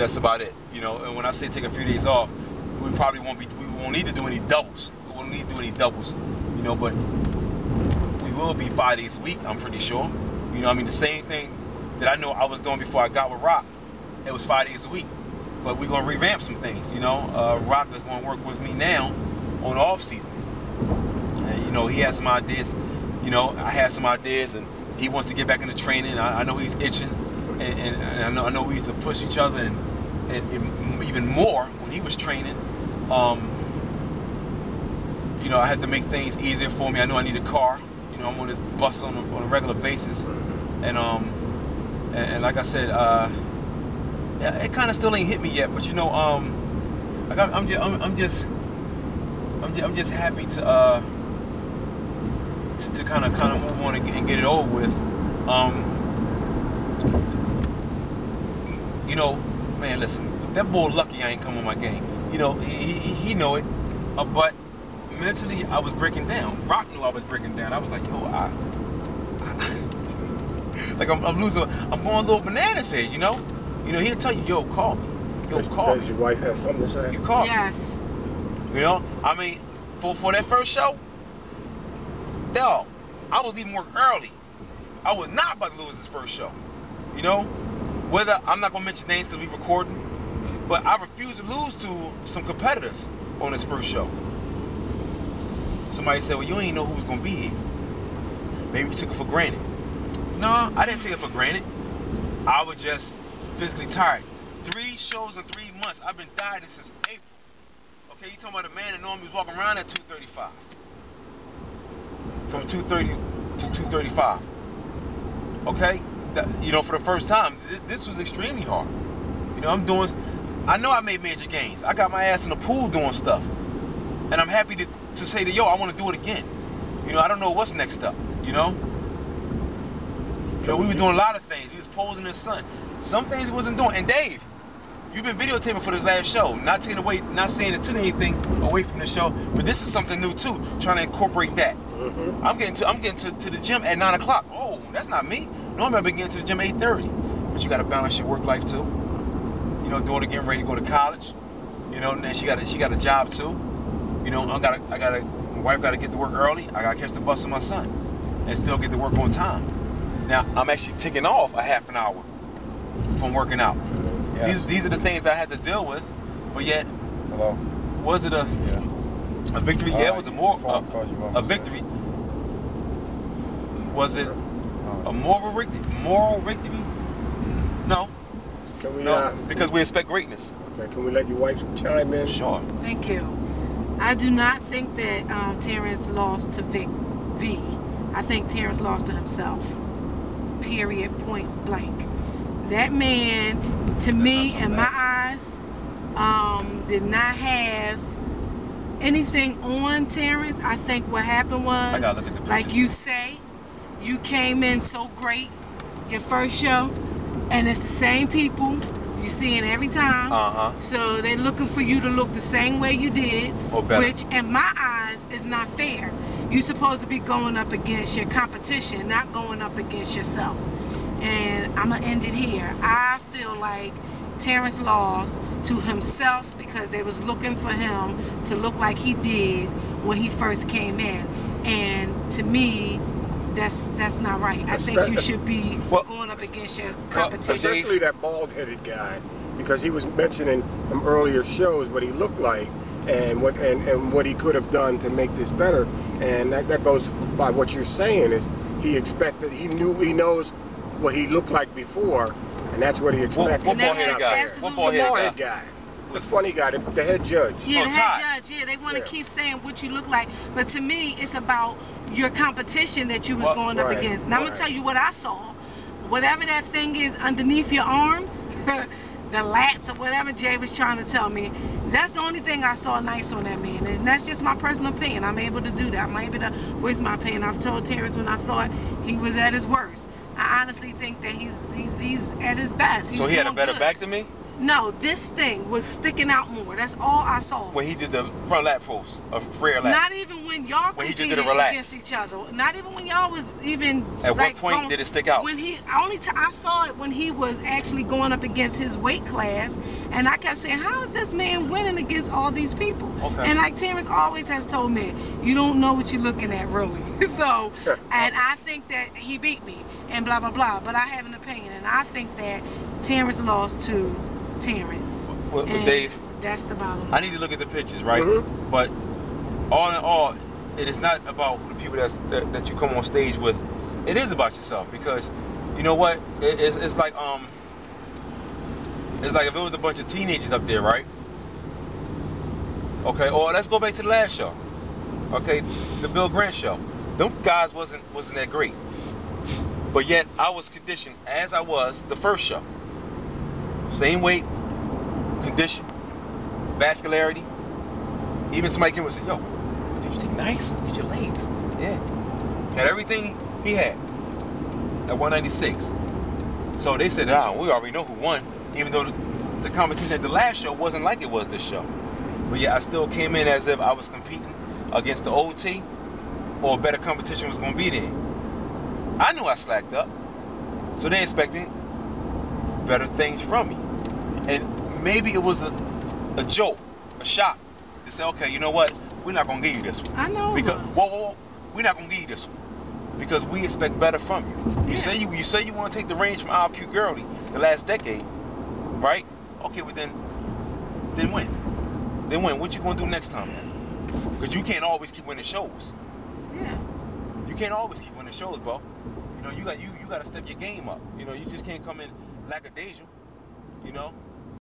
that's about it. You know, and when I say take a few days off, we won't need to do any doubles. We won't need to do any doubles. You know, but we will be 5 days a week, I'm pretty sure. You know, I mean, the same thing that I know I was doing before I got with Rock, it was 5 days a week. But we're going to revamp some things, you know. Rock is going to work with me now on the off season. And, you know, he has some ideas. You know, I have some ideas, and he wants to get back into training. I know he's itching, and I know we used to push each other, and even more when he was training. You know, I had to make things easier for me. I know I need a car. You know, I'm on this bus on a regular basis, and like I said, it kind of still ain't hit me yet. But you know, I'm just happy to kind of move on and get it over with. You know, man, listen, that boy lucky I ain't come on my game. You know, he know it, but mentally I was breaking down. Rock knew I was breaking down. I was like, yo, like I'm losing. I'm going a little bananas here. You know, he'll tell you, yo, call me. Yo, call me. Does your wife have something to say? You call me. Yes. You know, I mean, for that first show, dog, I was leaving work early. I was not about to lose this first show. You know, whether I'm not gonna mention names because we recording, but I refuse to lose to some competitors on this first show. Somebody said, well, you ain't know who was gonna be here. Maybe you took it for granted. No, I didn't take it for granted. I was just physically tired. 3 shows in 3 months. I've been dieting since April. Okay, you talking about a man that normally was walking around at 235. From 230 to 235. Okay? You know, for the first time, this was extremely hard. You know, I know I made major gains. I got my ass in the pool doing stuff. And I'm happy to say that, yo, I want to do it again. You know, I don't know what's next up, you know? You know, we was doing a lot of things. We was posing in the sun. Some things we wasn't doing. And Dave, you've been videotaping for this last show. Not saying it took anything away from the show, but this is something new too. Trying to incorporate that. Mm-hmm. I'm getting to the gym at 9 o'clock. Oh, that's not me. Normally I've been getting to the gym at 8:30. But you got to balance your work life too. You know, daughter getting ready to go to college. You know, and then she got a job too. You know, my wife got to get to work early. I got to catch the bus with my son and still get to work on time. Now I'm actually taking off a half an hour from working out. Yes. These are the things I had to deal with, but yet, was it a victory? Yeah, it was a victory. Was it a moral victory? No. Because we expect greatness. Okay, can we let your wife chime in? Sure. Thank you. I do not think that Terrance lost to Vic V. I think Terrance lost to himself. Period. Point blank. That man, to me, in my eyes, did not have anything on Terrance. I think what happened was, I gotta look at the pictures. like you say, you came in so great your first show, and it's the same people you see it every time. So they're looking for you to look the same way you did, which in my eyes is not fair. You're supposed to be going up against your competition, not going up against yourself. And I'm going to end it here. I feel like Terrance lost to himself because they was looking for him to look like he did when he first came in. And to me, that's not right. I think you should be going up against your competition. Especially that bald-headed guy, because he was mentioning from earlier shows what he looked like and what he could have done to make this better. And that goes by what you're saying is he knows what he looked like before, and that's what he expected. What bald-headed guy? What bald-headed guy? The funny guy, the head judge. Yeah, the head judge. Yeah, they want to keep saying what you look like, but to me, it's about your competition that you was going up against. Now I'm gonna tell you what I saw. Whatever that thing is underneath your arms, the lats or whatever Jay was trying to tell me, that's the only thing I saw nice on that man. And that's just my personal opinion. I'm able to do that. I'm able to voice my opinion. I've told Terrance when I thought he was at his worst. I honestly think that he's at his best. So he had a better back than me? No, this thing was sticking out more. That's all I saw. When he did the front lat pulls, a freer lat. Not even when y'all competed against each other. Not even when y'all was even. At what point did it stick out? When I saw it when he was actually going up against his weight class, and I kept saying, how is this man winning against all these people? Okay. And like Terrance always has told me, you don't know what you're looking at, really. So, and I think that he beat me and blah blah blah. But I have an opinion, and I think that Terrance lost to Terrance. Well, Dave, that's the bottom line. I need to look at the pictures, right? Mm-hmm. But all in all, it is not about the people that you come on stage with. It is about yourself, because you know what? It's like if it was a bunch of teenagers up there, right? Okay. Or let's go back to the last show. Okay, the Bill Grant show. Them guys wasn't that great, but yet I was conditioned as I was the first show. Same weight, condition, vascularity. Even somebody came and said, yo, did you take nice? Look at your legs. Yeah. Had everything he had at 196. So they said, we already know who won, even though the competition at the last show wasn't like it was this show. But yeah, I still came in as if I was competing against the OT, or a better competition was going to be there. I knew I slacked up, so they expecting better things from me. And maybe it was a joke, a shock, to say, okay, you know what, we're not going to give you this one. I know. Because, whoa, we're not going to give you this one, because we expect better from you. You say you want to take the reins from IQ Girly the last decade, right? Okay, well then win. Then win. What you going to do next time, man? Because you can't always keep winning shows. Yeah. You can't always keep winning shows, bro. You know, you got to step your game up. You know, you just can't come in lackadaisical. You know,